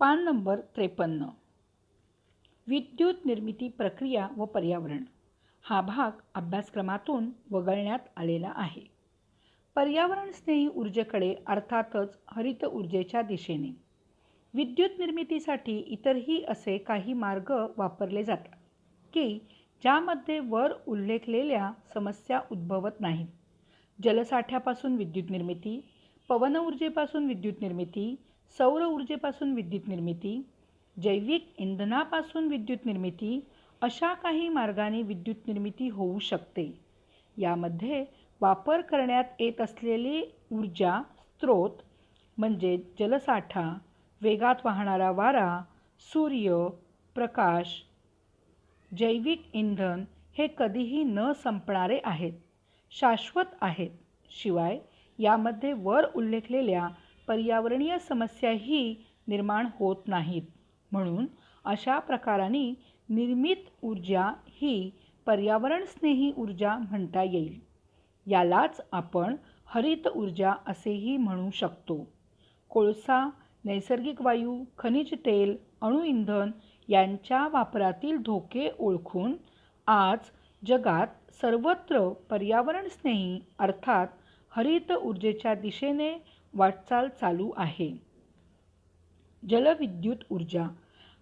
पान नंबर 53. विद्युत निर्मिती प्रक्रिया व पर्यावरण हा भाग अभ्यासक्रमातून वगळण्यात आलेला आहे. पर्यावरण स्नेही ऊर्जेकडे अर्थातच हरित ऊर्जेच्या दिशेने विद्युत निर्मितीसाठी इतरही असे काही मार्ग वापरले जातात की ज्यामध्ये वर उल्लेखलेल्या समस्या उद्भवत नाहीत. जलसाठ्यापासून विद्युत निर्मिती, पवन ऊर्जेपासून विद्युत निर्मिती, सौर ऊर्जेपासून विद्युत निर्मिती, जैविक इंधनापासून विद्युत निर्मिती अशा काही मार्गाने विद्युत निर्मिती होऊ शकते. यामध्ये वापर करण्यात येत असलेली ऊर्जा स्रोत म्हणजे जलसाठा, वेगात वाहणारा वारा, सूर्य, प्रकाश, जैविक इंधन हे कधीही न संपणारे आहेत, शाश्वत आहेत. शिवाय यामध्ये वर उल्लेखलेल्या पर्यावरणीय समस्याही निर्माण होत नाहीत. म्हणून अशा प्रकाराने निर्मित ऊर्जा ही पर्यावरणस्नेही ऊर्जा म्हणता येईल. यालाच आपण हरित ऊर्जा असेही म्हणू शकतो. कोळसा, नैसर्गिक वायू, खनिज तेल, अणुइंधन यांच्या वापरातील धोके ओळखून आज जगात सर्वत्र पर्यावरणस्नेही अर्थात हरित ऊर्जेच्या दिशेने वाटचाल चालू आहे. जलविद्युत ऊर्जा,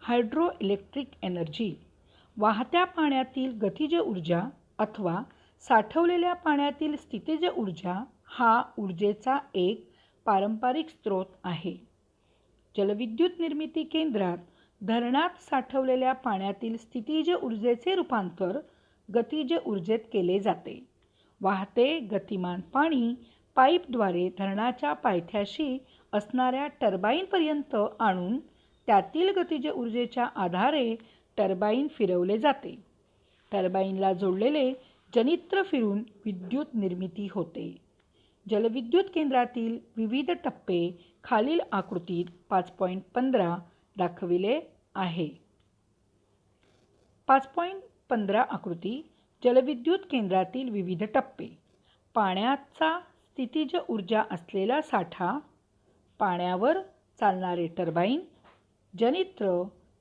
हायड्रो इलेक्ट्रिक एनर्जी, वाहत्या पाण्यातील गतिज ऊर्जा अथवा साठवलेल्या पाण्यातील स्थितिज ऊर्जा हा ऊर्जेचा एक पारंपरिक स्रोत आहे. जलविद्युत निर्मिती केंद्रात धरणात साठवलेल्या पाण्यातील स्थितिज ऊर्जेचे रूपांतर गतिज ऊर्जेत केले जाते. वाहते गतिमान पाणी पाईपद्वारे धरणाच्या पायथ्याशी असणाऱ्या टर्बाईनपर्यंत आणून त्यातील गतिज ऊर्जेच्या आधारे टर्बाईन फिरवले जाते. टर्बाईनला जोडलेले जनित्र फिरून विद्युत निर्मिती होते. जलविद्युत केंद्रातील विविध टप्पे खालील आकृतीत 5.15 दाखविले आहे. 5.15 आकृती. जलविद्युत केंद्रातील विविध टप्पे. पाण्याचा स्थितिज ऊर्जा असलेला साठा, पाण्यावर चालणारे टर्बाईन, जनित्र,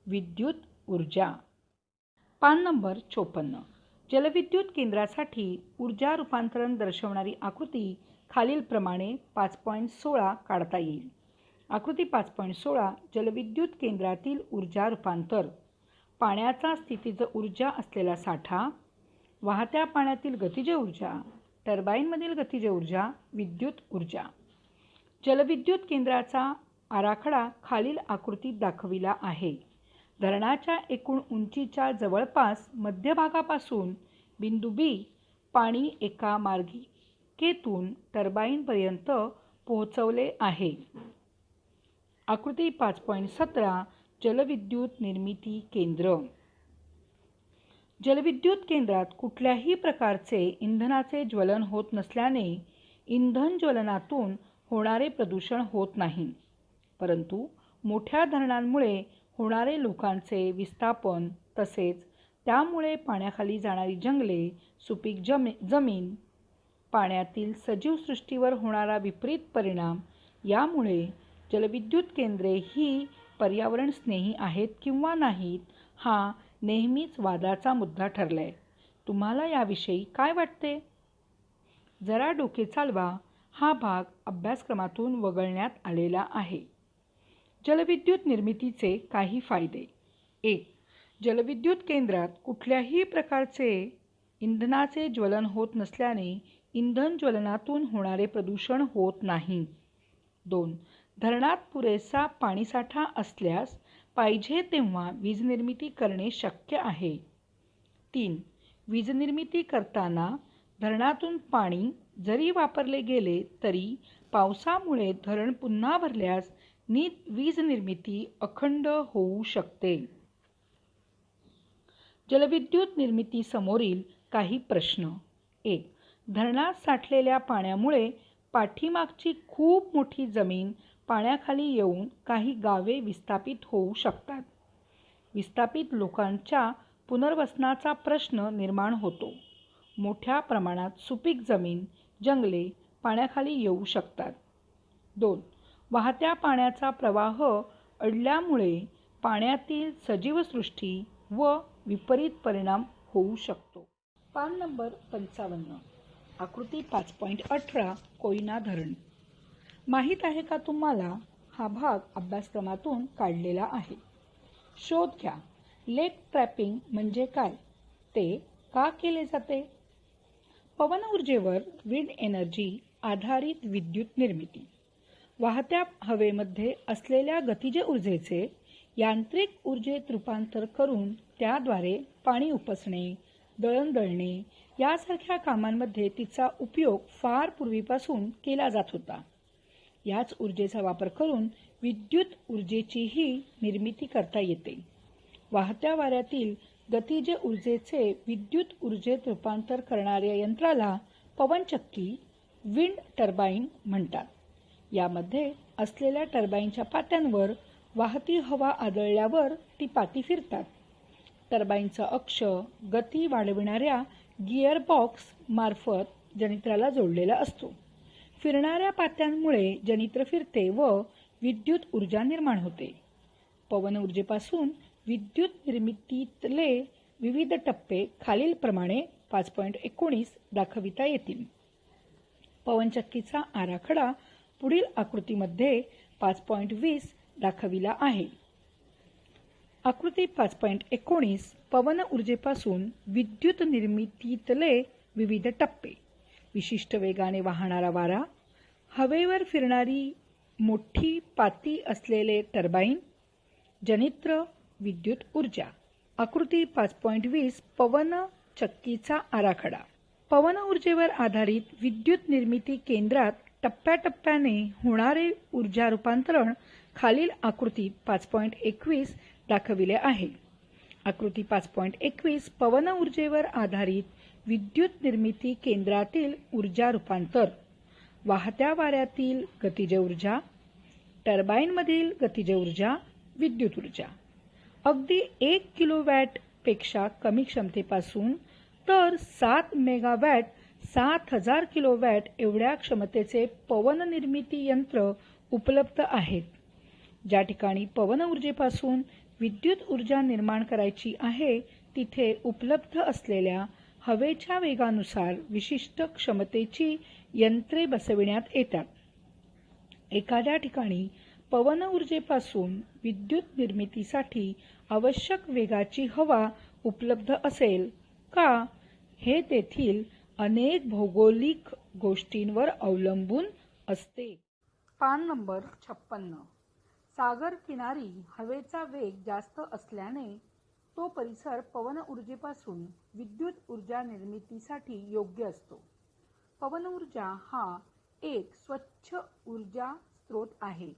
विद्युत ऊर्जा. पान नंबर 54. जलविद्युत केंद्रासाठी ऊर्जा रूपांतरण दर्शवणारी आकृती खालीलप्रमाणे 5.16 काढता येईल. आकृती 5.16 जलविद्युत केंद्रातील ऊर्जा रूपांतर. पाण्याचा स्थितिज ऊर्जा असलेला साठा, वाहत्या पाण्यातील गतिज ऊर्जा, टर्बाईनमधील गतिज ऊर्जा, विद्युत ऊर्जा. जलविद्युत केंद्राचा आराखडा खालील आकृतीत दाखविला आहे. धरणाच्या एकूण उंचीच्या जवळपास मध्यभागापासून बिंदू बी पाणी एका मार्गिकेतून टर्बाईनपर्यंत पोहोचवले आहे. आकृती 5.17 जलविद्युत निर्मिती केंद्र. जलविद्युत केंद्रात कुठल्याही प्रकारचे इंधनाचे ज्वलन होत नसल्याने इंधन ज्वलनातून होणारे प्रदूषण होत नाही. परंतु मोठ्या धरणांमुळे होणारे लोकांचे विस्थापन तसेच त्यामुळे पाण्याखाली जाणारी जंगले, सुपीक जमीन, पाण्यातील सजीव सृष्टीवर होणारा विपरीत परिणाम यामुळे जलविद्युत केंद्रे ही पर्यावरणस्नेही आहेत किंवा नाहीत हा नेहमीच वादाचा मुद्दा ठरलाय. तुम्हाला याविषयी काय वाटते? जरा डोके चालवा. हा भाग अभ्यासक्रमातून वगळण्यात आलेला आहे. जलविद्युत निर्मितीचे काही फायदे. 1. जलविद्युत केंद्रात कुठल्याही प्रकारचे इंधनाचे ज्वलन होत नसल्याने इंधन ज्वलनातून होणारे प्रदूषण होत नाही. 2. धरणात पुरेसा पाणीसाठा असल्यास पाहिजे तेव्हा वीज निर्मिती करणे शक्य आहे. 3. वीज निर्मिती करताना धरणातून पाणी जरी वापरले गेले तरी पावसामुळे धरण पुन्हा भरल्यास वीज निर्मिती अखंड होऊ शकते. जलविद्युत निर्मितीसमोरील काही प्रश्न. 1. धरणात साठलेल्या पाण्यामुळे पाठीमागची खूप मोठी जमीन पाण्याखाली येऊन काही गावे विस्थापित होऊ शकतात. विस्थापित लोकांच्या पुनर्वसनाचा प्रश्न निर्माण होतो. मोठ्या प्रमाणात सुपीक जमीन, जंगले पाण्याखाली येऊ शकतात. 2. वाहत्या पाण्याचा प्रवाह अडल्यामुळे पाण्यातील सजीवसृष्टी व विपरीत परिणाम होऊ शकतो. पान नंबर 55. आकृती 5.18 कोयना धरण. माहीत आहे का तुम्हाला? हा भाग अभ्यासक्रमातून काढलेला आहे. शोध घ्या. लेक ट्रॅपिंग म्हणजे काय? ते का केले जाते? पवन ऊर्जेवर विंड एनर्जी आधारित विद्युत निर्मिती. वाहत्या हवेमध्ये असलेल्या गतिज ऊर्जेचे यांत्रिक ऊर्जेत रूपांतर करून त्याद्वारे पाणी उपसणे, दळण दळणे यासारख्या कामांमध्ये तिचा उपयोग फार पूर्वीपासून केला जात होता. याच ऊर्जेचा वापर करून विद्युत ऊर्जेचीही निर्मिती करता येते. वाहत्या वाऱ्यातील गतिज ऊर्जेचे विद्युत ऊर्जेत रूपांतर करणाऱ्या यंत्राला पवनचक्की, विंड टर्बाईन म्हणतात. यामध्ये असलेल्या टर्बाईनच्या पात्यांवर वाहती हवा आदळल्यावर ती पाती फिरतात. टर्बाईनचा अक्ष गती वाढविणाऱ्या गिअरबॉक्स मार्फत जनित्राला जोडलेला असतो. फिरणाऱ्या पात्यांमुळे जनित्र फिरते व विद्युत ऊर्जा निर्माण होते. पवन ऊर्जेपासून विद्युत निर्मितीतले विविध टप्पे खालीलप्रमाणे 5.19 दाखविता येतील. पवनचक्कीचा आराखडा पुढील आकृतीमध्ये 5.20 दाखविला आहे. आकृती 5.19 पवन ऊर्जेपासून विद्युत निर्मितीतले विविध टप्पे. विशिष्ट वेगाने वाहणारा वारा, हवेवर फिरणारी मोठी पाती असलेले टर्बाईन, जनित्र, विद्युत ऊर्जा. आकृती 5.20 पवन चक्कीचा आराखडा. पवन ऊर्जेवर आधारित विद्युत निर्मिती केंद्रात टप्प्याटप्प्याने होणारे ऊर्जा रूपांतरण खालील आकृतीत 5.21 दाखविले आहे. आकृती 5.21 पवन ऊर्जेवर आधारित विद्युत निर्मिती केंद्रातील ऊर्जा रूपांतर. वाहत्या वाऱ्यातील गतिज ऊर्जा, टर्बाईनमधील गतिज ऊर्जा, विद्युत ऊर्जा. अगदी 1 किलोवॅट पेक्षा कमी क्षमतेपासून तर 7 मेगावॅट 7000 किलोवॅट एवढ्या क्षमतेचे पवन निर्मिती यंत्र उपलब्ध आहेत. ज्या ठिकाणी पवन ऊर्जेपासून विद्युत ऊर्जा निर्माण करायची आहे तिथे उपलब्ध असलेल्या हवेच्या वेगानुसार विशिष्ट क्षमतेची यंत्रे बसविण्यात येतात. एखाद्या ठिकाणी पवन ऊर्जेपासून विद्युत निर्मितीसाठी आवश्यक वेगाची हवा उपलब्ध असेल का हे तेथील अनेक भौगोलिक गोष्टींवर अवलंबून असते. पान नंबर 56. सागर किनारी हवेचा वेग जास्त असल्याने तो परिसर पवन ऊर्जेपासून विद्युत ऊर्जा निर्मितीसाठी योग्य असतो. पवन ऊर्जा हा एक स्वच्छ ऊर्जा स्रोत आहे,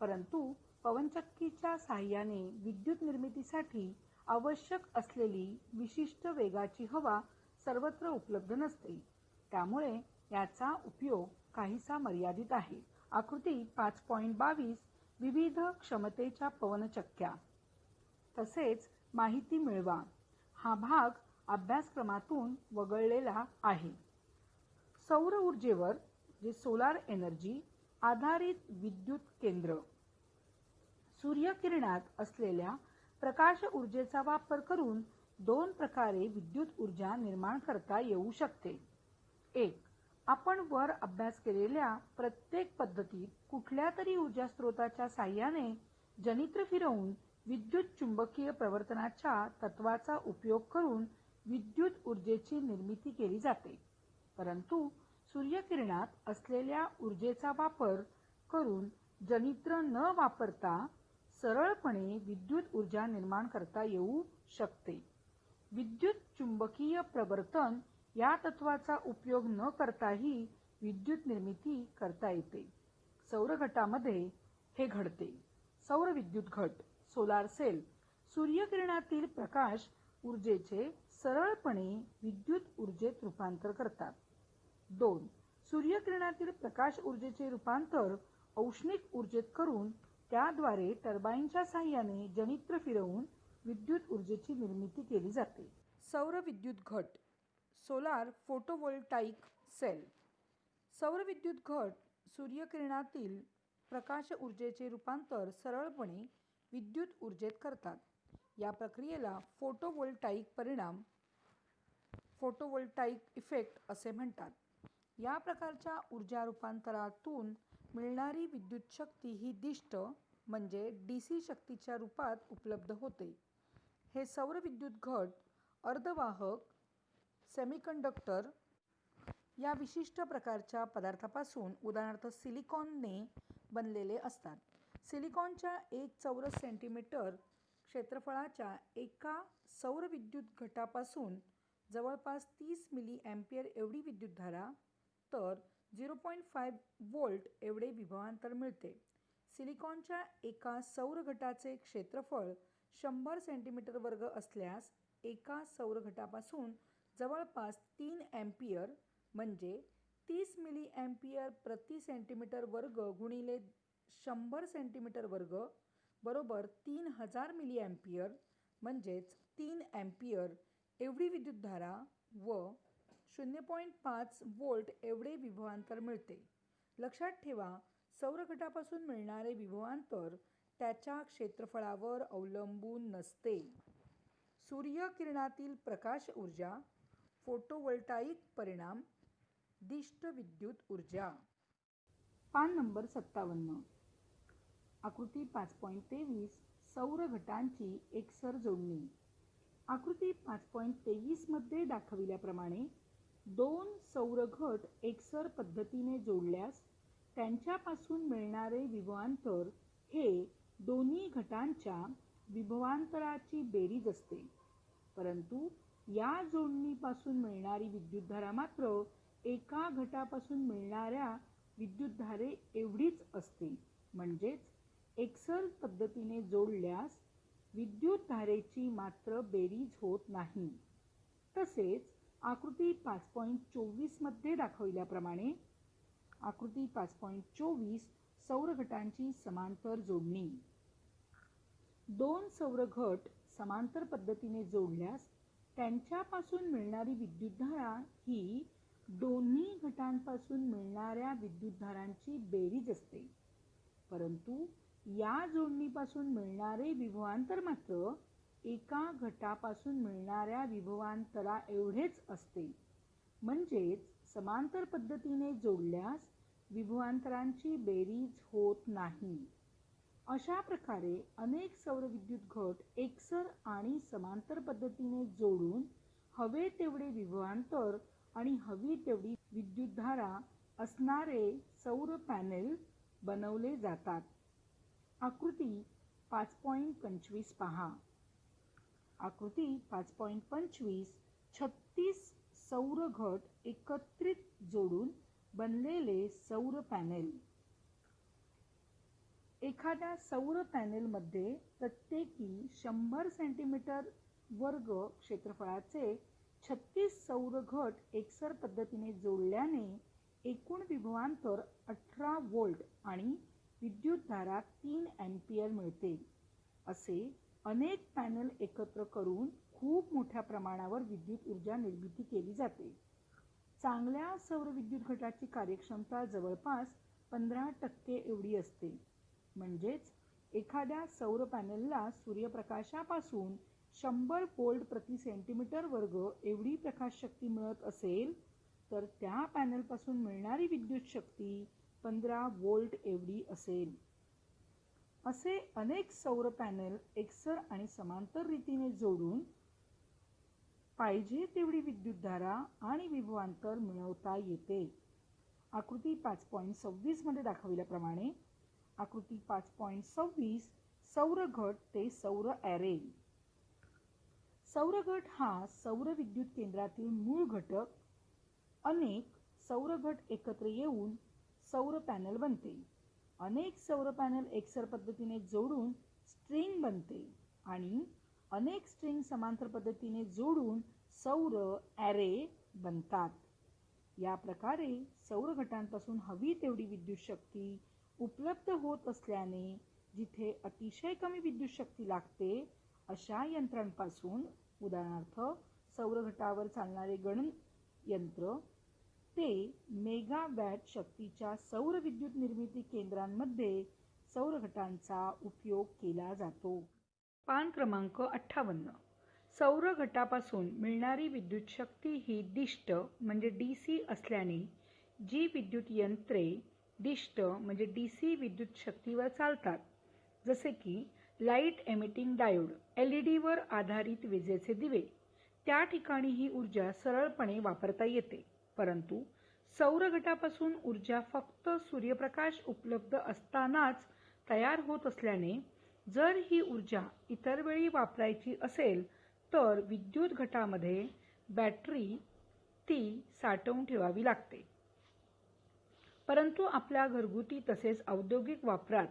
परंतु पवनचक्कीच्या साहाय्याने विद्युत निर्मितीसाठी आवश्यक असलेली विशिष्ट वेगाची हवा सर्वत्र उपलब्ध नसते. त्यामुळे याचा उपयोग काहीसा मर्यादित आहे. आकृती 5.22 विविध क्षमतेच्या पवनचक्क्या तसेच माहिती मिळवा. हा भाग अभ्यासक्रमातून वगळलेला आहे. सौर ऊर्जेवर जे सोलार एनर्जी आधारित विद्युत केंद्र. सूर्यकिरणात असलेल्या प्रकाश ऊर्जेचा वापर करून 2 प्रकारे विद्युत ऊर्जा निर्माण करता येऊ शकते. 1. आपण वर अभ्यास केलेल्या प्रत्येक पद्धतीत कुठल्या तरी ऊर्जा स्रोताच्या साहाय्याने जनित्र फिरवून विद्युत चुंबकीय प्रवर्तनाच्या तत्वाचा उपयोग करून विद्युत ऊर्जेची निर्मिती केली जाते. परंतु सूर्यकिरणात असलेल्या ऊर्जेचा वापर करून जनित्र न वापरता सरळपणे विद्युत ऊर्जा निर्माण करता येऊ शकते. विद्युत चुंबकीय प्रवर्तन या तत्वाचा उपयोग न करताही विद्युत निर्मिती करता येते. सौर घटामध्ये हे घडते. सौर विद्युत घट, सोलार सेल सूर्यकिरणातील प्रकाश ऊर्जेचे सरळपणे विद्युत ऊर्जेत रूपांतर करतात. 2. सूर्यकिरणातील प्रकाश ऊर्जेचे रूपांतर औष्णिक ऊर्जेत करून त्याद्वारे टर्बाईनच्या साहाय्याने जनित्र फिरवून विद्युत ऊर्जेची निर्मिती केली जाते. सौर विद्युत घट, सोलार फोटोव्होल्टाइक सेल. सौर विद्युत घट सूर्यकिरणातील प्रकाश ऊर्जेचे रूपांतर सरळपणे विद्युत ऊर्जेत करतात. या प्रक्रियेला फोटोव्होल्टाईक इफेक्ट असे म्हणतात. या प्रकारच्या ऊर्जा रूपांतरातून मिळणारी विद्युत शक्ती ही दिष्ट म्हणजे DC शक्तीच्या रूपात उपलब्ध होते. हे सौर विद्युत घट अर्धवाहक, सेमीकंडक्टर या विशिष्ट प्रकारच्या पदार्थापासून उदाहरणार्थ सिलिकॉनने बनलेले असतात. सिलिकॉनच्या 1 चौरस सेंटीमीटर क्षेत्रफळाच्या एका सौर विद्युत घटापासून जवळपास 30 मिली अँपिअर एवढी विद्युतधारा तर 0.5 व्होल्ट एवढे विभवांतर मिळते. सिलिकॉनच्या एका सौर घटाचे क्षेत्रफळ 100 सेंटीमीटर वर्ग असल्यास एका सौर घटापासून जवळपास 3 अँपिअर म्हणजे 30 मिली अँपिअर प्रति सेंटीमीटर वर्ग गुणिले 100 सेंटीमीटर वर्ग बरोबर 3000 मिली अँपिअर म्हणजेच 3 अँपिअर एवढी विद्युतधारा व 0.5 व्होल्ट एवढे विभवांतर मिळते. लक्षात ठेवा, सौर घटापासून मिळणारे विभवांतर त्याच्या क्षेत्रफळावर अवलंबून नसते. सूर्यकिरणातील प्रकाश ऊर्जा, फोटोव्होल्टाईक परिणाम, दिष्ट विद्युत ऊर्जा. पान नंबर 57. आकृती 5.23 सौर घटांची एकसर जोडणी. आकृती 5.23 मध्ये दाखविल्याप्रमाणे 2 सौर घट एकसर पद्धतीने जोडल्यास त्यांच्यापासून मिळणारे विभवांतर हे दोन्ही घटांच्या विभवांतराची बेरीज असते. परंतु या जोडणीपासून मिळणारी विद्युतधारा मात्र एका घटापासून मिळणाऱ्या विद्युतधारे एवढीच असते. म्हणजेच एकसर पद्धतीने जोडल्यास विद्युतधारेची मात्र बेरीज होत नाही. तसेच आकृती 5.24 मध्ये दाखविल्याप्रमाणे आकृती 5.24 सौर घटांची समांतर जोडणी. 2 सौर घट समांतर पद्धतीने जोडल्यास त्यांच्यापासून मिळणारी विद्युतधारा ही दोन्ही घटांपासून मिळणाऱ्या विद्युतधारांची बेरीज असते. परंतु या जोडणीपासून मिळणारे विभवांतर मात्र एका घटापासून मिळणाऱ्या विभवांतरा एवढेच असते. म्हणजेच समांतर पद्धतीने जोडल्यास विभवांतरांची बेरीज होत नाही. अशा प्रकारे अनेक सौर विद्युत घट एकसर आणि समांतर पद्धतीने जोडून हवे तेवढे विभवांतर आणि हवी तेवढी विद्युतधारा असणारे सौर पॅनेल बनवले जातात. आकृती 5.25 पहा. आकृती 5.25 36 सौर घट एकत्रित जोडून बनलेले सौर पॅनेल. एखाद्या सौर पॅनेलमध्ये प्रत्येकी 100 सेंटीमीटर वर्ग क्षेत्रफळाचे 36 सौर घट एकसर पद्धतीने जोडल्याने एकूण विभवांतर 18 व्होल्ट आणि विद्युतधारा 3 अँपिअर मिळते. असे अनेक पॅनेल एकत्र करून खूप मोठ्या प्रमाणावर विद्युत ऊर्जा निर्मिती केली जाते. चांगल्या सौर विद्युत घटाची कार्यक्षमता जवळपास 15% एवढी असते. म्हणजेच एखाद्या सौर पॅनेलला सूर्यप्रकाशापासून 100 व्होल्ट प्रति सेंटीमीटर वर्ग एवढी प्रकाश शक्ती मिळत असेल तर त्या पॅनेलपासून मिळणारी विद्युत शक्ती 15 व्होल्ट एवढी असेल. असे अनेक सौर पॅनेल एकसर आणि समांतर रीतीने जोडून पाहिजे तेवढी विद्युतधारा आणि विभवांतर मिळवता येते. आकृती 5.26 मध्ये दाखविल्याप्रमाणे आकृती 5.26 सौर घट ते सौर ॲरे. सौर घट हा सौर विद्युत केंद्रातील मूळ घटक. अनेक सौर घट एकत्र येऊन सौर पॅनेल बनते. अनेक सौर पॅनेल एकसर पद्धतीने जोडून स्ट्रिंग बनते आणि अनेक स्ट्रिंग समांतर पद्धतीने जोडून सौर ॲरे बनतात. या प्रकारे सौर घटांपासून हवी तेवढी विद्युत शक्ती उपलब्ध होत असल्याने जिथे अतिशय कमी विद्युत शक्ती लागते अशा यंत्रांपासून उदाहरणार्थ सौर घटावर चालणारे गणनयंत्र ते मेगावॅट शक्तीच्या सौर विद्युत निर्मिती केंद्रांमध्ये सौर घटांचा उपयोग केला जातो. पान क्रमांक 58. सौर घटापासून मिळणारी विद्युत शक्ती ही डिष्ट म्हणजे DC असल्याने जी विद्युत यंत्रे डिष्ट म्हणजे DC विद्युत शक्तीवर चालतात, जसे की लाईट एमिटिंग डायोड LED वर आधारित विजेचे दिवे, त्या ठिकाणी ही ऊर्जा सरळपणे वापरता येते. परंतु सौर घटापासून ऊर्जा फक्त सूर्यप्रकाश उपलब्ध असतानाच तयार होत असल्याने जर ही ऊर्जा इतर वेळी वापरायची असेल तर विद्युत घटामध्ये बॅटरी ती साठवून ठेवावी लागते. परंतु आपल्या घरगुती तसेच औद्योगिक वापरात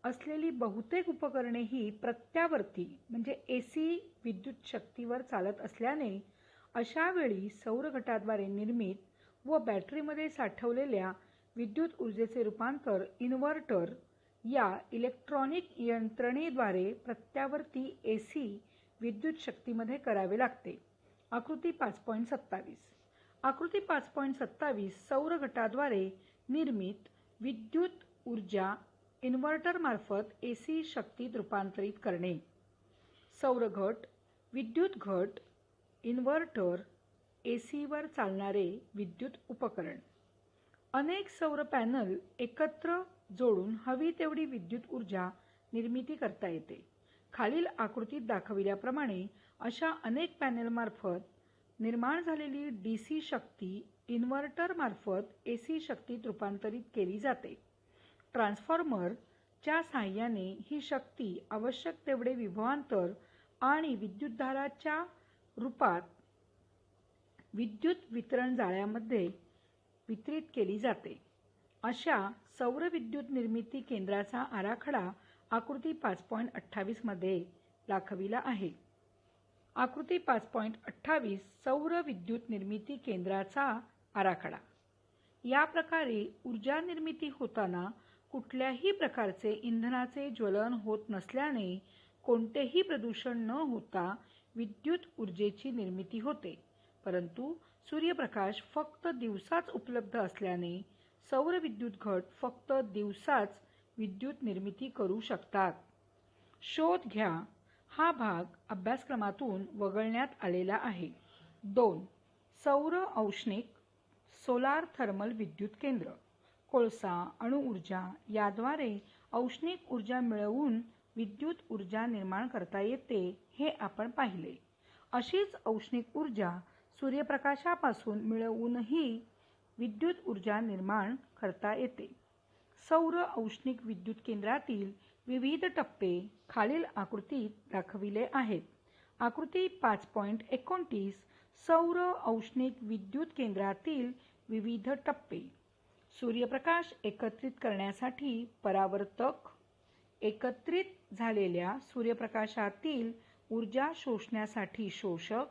असलेली बहुतेक उपकरणे ही प्रत्यावर्ती म्हणजे AC विद्युत शक्तीवर चालत असल्याने अशा वेळी सौर घटाद्वारे निर्मित व बॅटरीमध्ये साठवलेल्या विद्युत ऊर्जेचे रूपांतर इन्व्हर्टर या इलेक्ट्रॉनिक यंत्रणेद्वारे प्रत्यावर्ती AC विद्युत शक्तीमध्ये करावे लागते. आकृती 5.27. आकृती 5.27 सौर घटाद्वारे निर्मित विद्युत ऊर्जा इन्व्हर्टरमार्फत AC शक्तीत रूपांतरित करणे. सौर घट, विद्युत घट, इन्व्हर्टर, AC वर चालणारे विद्युत उपकरण. अनेक सौर पॅनल एकत्र जोडून हवी तेवढी विद्युत ऊर्जा निर्मिती करता येते. खालील आकृतीत दाखविल्याप्रमाणे अशा अनेक पॅनलमार्फत निर्माण झालेली DC शक्ती इन्व्हर्टरमार्फत AC शक्तीत रूपांतरित केली जाते. ट्रान्सफॉर्मरच्या साहाय्याने ही शक्ती आवश्यक तेवढे विभवांतर आणि विद्युतधाराच्या रूपात विद्युत वितरण जाळ्यामध्ये वितरित केली जाते. अशा सौर विद्युत निर्मिती केंद्राचा आराखडा आकृती 5.28 मध्ये दाखविला आहे. आकृती 5.28 सौर विद्युत निर्मिती केंद्राचा आराखडा. या प्रकारे ऊर्जा निर्मिती होताना कुठल्याही प्रकारचे इंधनाचे ज्वलन होत नसल्याने कोणतेही प्रदूषण न होता विद्युत ऊर्जेची निर्मिती होते. परंतु सूर्यप्रकाश फक्त दिवसाच उपलब्ध असल्याने सौर विद्युत घट फक्त दिवसाच विद्युत निर्मिती करू शकतात. शोध घ्या हा भाग अभ्यासक्रमातून वगळण्यात आलेला आहे. 2. सौर औष्णिक सोलार थर्मल विद्युत केंद्र. कोळसा, अणुऊर्जा याद्वारे औष्णिक ऊर्जा मिळवून विद्युत ऊर्जा निर्माण करता येते हे आपण पाहिले. अशीच औष्णिक ऊर्जा सूर्यप्रकाशापासून मिळवूनही विद्युत ऊर्जा निर्माण करता येते. सौर औष्णिक विद्युत केंद्रातील विविध टप्पे खालील आकृतीत दाखविले आहेत. आकृती 5.29 सौर औष्णिक विद्युत केंद्रातील विविध टप्पे. सूर्यप्रकाश एकत्रित करण्यासाठी परावर्तक, एकत्रित झालेल्या सूर्यप्रकाशातील ऊर्जा शोषण्यासाठी शोषक,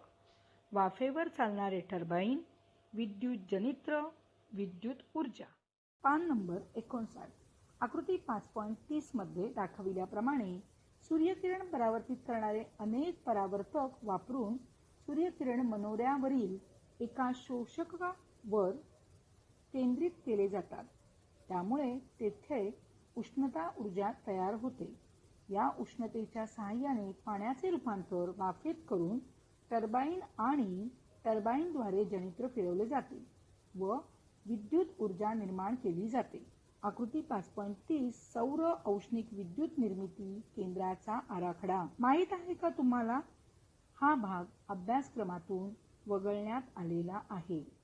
वाफेवर चालणारे टर्बाइन, विद्युत जनित्र, विद्युत ऊर्जा. पान नंबर 59. आकृती 5.30 मध्ये दाखविल्याप्रमाणे सूर्यकिरण परावर्तित करणारे अनेक परावर्तक वापरून सूर्यकिरण मनोऱ्यावरील एका शोषकावर केंद्रित केले जातात. त्यामुळे तेथे उष्णता ऊर्जा तयार होते. या उष्णतेच्या सहाय्याने पाण्याचे रूपांतर वाफेत करून टर्बाइन आणि टर्बाइनद्वारे जनित्र फिरवले जाते व विद्युत ऊर्जा निर्माण केली जाते. आकृती 5.30 सौर औष्णिक विद्युत निर्मिती केंद्राचा आराखडा. माहित आहे का तुम्हाला? हा भाग अभ्यासक्रमातून वगळण्यात आलेला आहे.